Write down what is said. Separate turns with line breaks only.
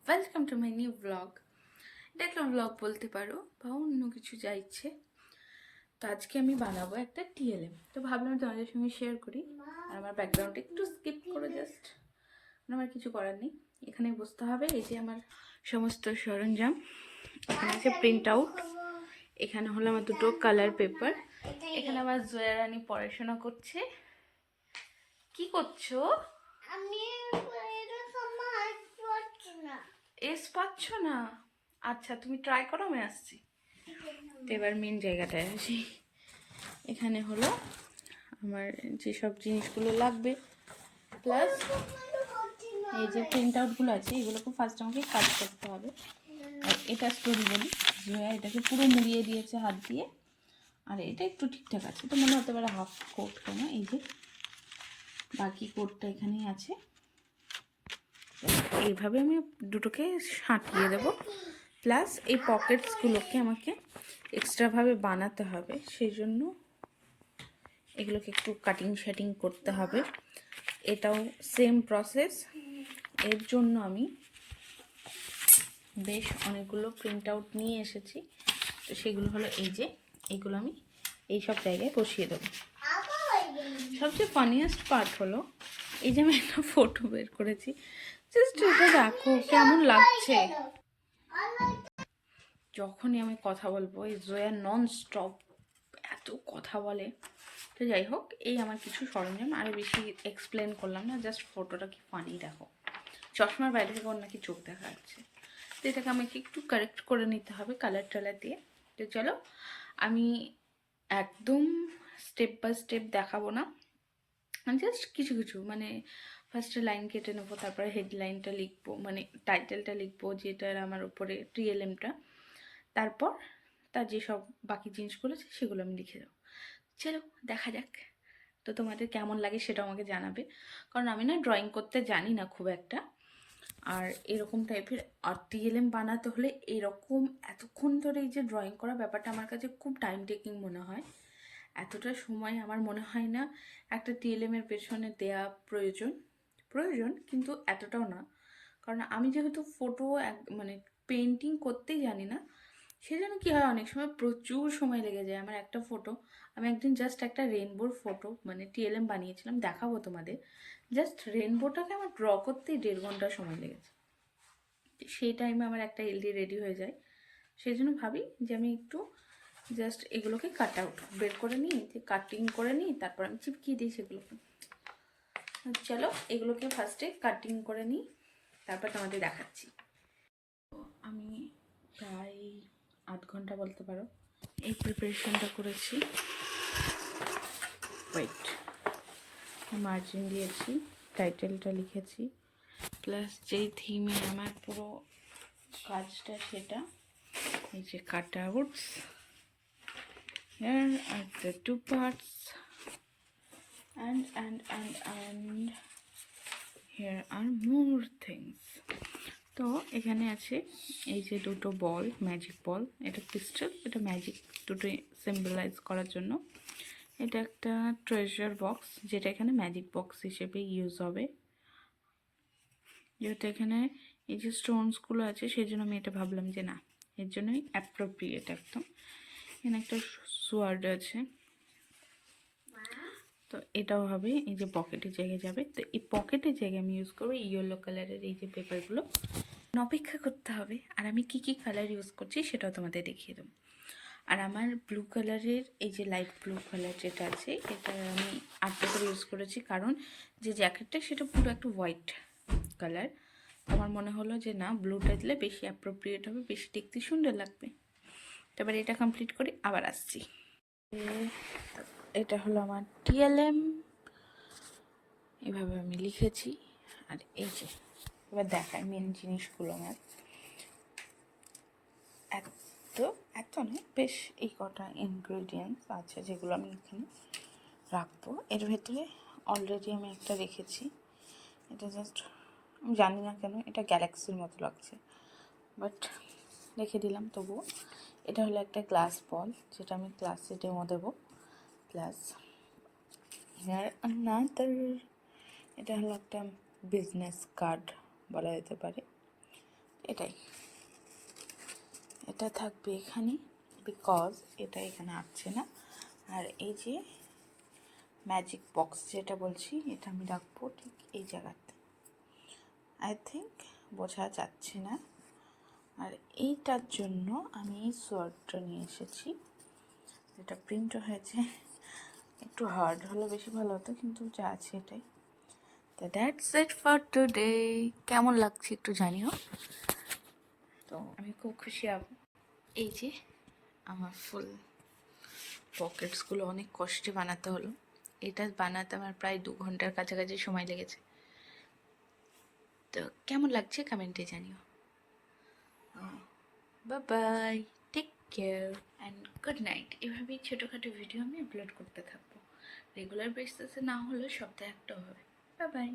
Welcome to my new blog. এটা একটা blog বলতে পারো বা অন্য কিছু যা ইচ্ছে। তো আজকে আমি বানাবো একটা টিএলএম, তো ভাবলাম তোমাদের সঙ্গে শেয়ার করি। আর আমার ব্যাকগ্রাউন্ডে একটু স্কিপ করে জাস্ট, আমার কিছু করার নেই, এখানে বসতে হবে। এই যে আমার সমস্ত সরঞ্জাম, এখানে আছে প্রিন্ট আউট, এখানে হলো আমার দুটো কালার পেপার, এখানে আমার জয়া রানী পড়াশোনা করছে। কি করছো?
আমি
এস পাচ্ছ না? আচ্ছা, তুমি ট্রাই করো, আমি আসছি। তো এবার মেন জায়গাটায় আসি। এখানে হলো আমার যেসব জিনিসগুলো লাগবে, প্লাস এই যে প্রিন্ট আউটগুলো আছে, এগুলোকে ফার্স্ট আমাকে কাজ করতে হবে। আর এটা স্টোরি বলি, জয়া এটাকে পুরো মুড়িয়ে দিয়েছে হাত দিয়ে, আর এটা একটু ঠিকঠাক আছে, তো মনে হতে পারে হাফ কোট কেন। এই যে বাকি কোটটা এখানেই আছে। এইভাবে আমি দুটোকে সাঁটিয়ে দেবো। প্লাস এই পকেটসগুলোকে আমাকে এক্সট্রাভাবে বানাতে হবে, সেই জন্য এগুলোকে একটু কাটিং শাটিং করতে হবে। এটাও সেম প্রসেস। এর জন্য আমি বেশ অনেকগুলো প্রিন্ট আউট নিয়ে এসেছি। তো সেগুলো হলো এই যে, এইগুলো আমি এই সব জায়গায় বসিয়ে দেবো। সবচেয়ে ফানিয়েস্ট পার্ট হলো এই যে আমি একটা ফটো বের করেছি, জাস্ট এটা দেখো কেমন লাগছে। যখনই আমি কথা বলবো, এই জয়া নন স্টপ এত কথা বলে। তো যাই হোক, এই আমার কিছু সরঞ্জাম, আরও বেশি এক্সপ্লেন করলাম না, জাস্ট ফটোটা কি ফানি দেখো। চশমার বাইরে থেকে ওর নাকি চোখ দেখা যাচ্ছে। তো এটাকে আমাকে একটু কারেক্ট করে নিতে হবে কালার টালার দিয়ে। তো চলো, আমি একদম স্টেপ বাই স্টেপ দেখাবো না, জাস্ট কিছু কিছু মানে ফার্স্টে লাইন কেটে নেবো, তারপরে হেডলাইনটা লিখবো, মানে টাইটেলটা লিখবো যেটার আমার উপরে টিএলএমটা, তারপর তার যেসব বাকি জিনিসগুলো আছে সেগুলো আমি লিখে দেবো। চলো দেখা যাক। তো তোমাদের কেমন লাগে সেটা আমাকে জানাবে, কারণ আমি না ড্রয়িং করতে জানি না খুব একটা। আর এরকম টাইপের আর টিএলএম বানাতে হলে এরকম এতক্ষণ ধরে এই যে ড্রয়িং করা ব্যাপারটা আমার কাছে খুব টাইম টেকিং মনে হয়। এতটা সময় আমার মনে হয় না একটা টিএলএমের পেছনে দেয়া প্রয়োজন প্রয়োজন কিন্তু এতটাও না। কারণ আমি যেহেতু ফটো মানে পেন্টিং করতেই জানি না, সেজন্য কী হয় অনেক সময় প্রচুর সময় লেগে যায় আমার একটা ফটো। আমি একদিন জাস্ট একটা রেনবোর ফটো মানে টিএলএম বানিয়েছিলাম, দেখাবো তোমাদের। জাস্ট রেনবোটাকে আমার ড্র করতেই 1.5 ঘন্টা সময় লেগেছে। সেই টাইমে আমার একটা এলডি রেডি হয়ে যায়। সেই জন্য ভাবি যে আমি একটু জাস্ট এগুলোকে কাট আউট বের করে নিই, যে কাটিং করে নিই, তারপর আমি চিপকিয়ে দিই সেগুলোকে। চলো এগুলোকে ফার্স্টে কাটিং করে নিই, তারপর তোমাদের দেখাচ্ছি। তো আমি প্রায় 8 ঘন্টা বলতে পারো এই প্রিপারেশনটা করেছি। ওয়েট, মার্জিন দিয়েছি, টাইটেলটা লিখেছি, প্লাস যেই থিমে আমার পুরো কাজটা সেটা। এই যে কাট outs, here are the two parts, and here are more things. তো এখানে আছে এই যে দুটো বল, ম্যাজিক বল, এটা ক্রিস্টাল, এটা ম্যাজিক, দুটোই সিম্বলাইজ করার জন্য। এটা একটা ট্রেজার বক্স, যেটা এখানে ম্যাজিক বক্স হিসেবে ইউজ হবে। যেহেতু এখানে এই যে স্টোনসগুলো আছে, সেই জন্য আমি এটা ভাবলাম যে না, এর জন্যই অ্যাপ্রোপ্রিয়েট একদম। এখানে একটা সোয়ার্ড আছে, তো এটাও হবে এই যে পকেটের জায়গায় যাবে। তো এই পকেটের জায়গায় আমি ইউজ করবো ইয়েলো কালারের এই যে পেপারগুলো। অপেক্ষা করতে হবে, আর আমি কি কি কালার ইউজ করছি সেটাও তোমাদের দেখিয়ে দেবো। আর আমার ব্লু কালারের এই যে লাইট ব্লু কালার যেটা আছে, এটা আমি আর্ট পেপার ইউজ করেছি, কারণ যে জ্যাকেটটা সেটা পুরো একটা হোয়াইট কালার। আমার মনে হলো যে না, ব্লুটা দিলে বেশি অ্যাপ্রোপ্রিয়েট হবে, বেশি দেখতে সুন্দর লাগবে। তারপর এটা কমপ্লিট করি, আবার আসছি। এটা হলো আমার টিএলএম, এভাবে আমি লিখেছি। আর এই যে এবার দেখায় মেন জিনিসগুলো আমার এত এত নয়, বেশ এই কটা ইনগ্রেডিয়েন্টস আছে যেগুলো আমি এখানে রাখবো। এর ভেতরে অলরেডি আমি একটা রেখেছি, এটা জাস্ট আমি জানি না কেন এটা গ্যালাক্সির মতো লাগছে, বাট রেখে দিলাম তবুও। এটা হলো একটা গ্লাস বল, যেটা আমি ক্লাসে ডেমো দেবো। প্লাস আনাদার, এটা হলো একটা বিজনেস কার্ড বলা যেতে পারে। এটাই, এটা থাকবে এখানে বিকজ এটা এখানে আসছে না। আর এই যে ম্যাজিক বক্স যেটা বলছি, এটা আমি রাখবো ঠিক এই জায়গাতে। আই থিঙ্ক বোঝা যাচ্ছে না। আর এইটার জন্য আমি এই সোয়ার্ডটা নিয়ে এসেছি, যেটা প্রিন্টও হয়েছে। একটু হার্ড হলে বেশি ভালো হতো, কিন্তু যা আছে এটাই। তো দ্যাটস ইট ফর টুডে। কেমন লাগছে একটু জানিও। তো আমি খুব খুশি হব। এই যে আমার ফুল পকেটসগুলো অনেক কষ্টে বানাতে হলো। এটা বানাতে আমার প্রায় 2 ঘন্টার কাছাকাছি সময় লেগেছে। তো কেমন লাগছে কমেন্টে জানিও। Bye bye, take care and good night. এভাবেই ছোটোখাটো ভিডিও আমি আপলোড করতে থাকবো, রেগুলার বেসিসে না হলেও সপ্তাহে একটা হবে। Bye bye.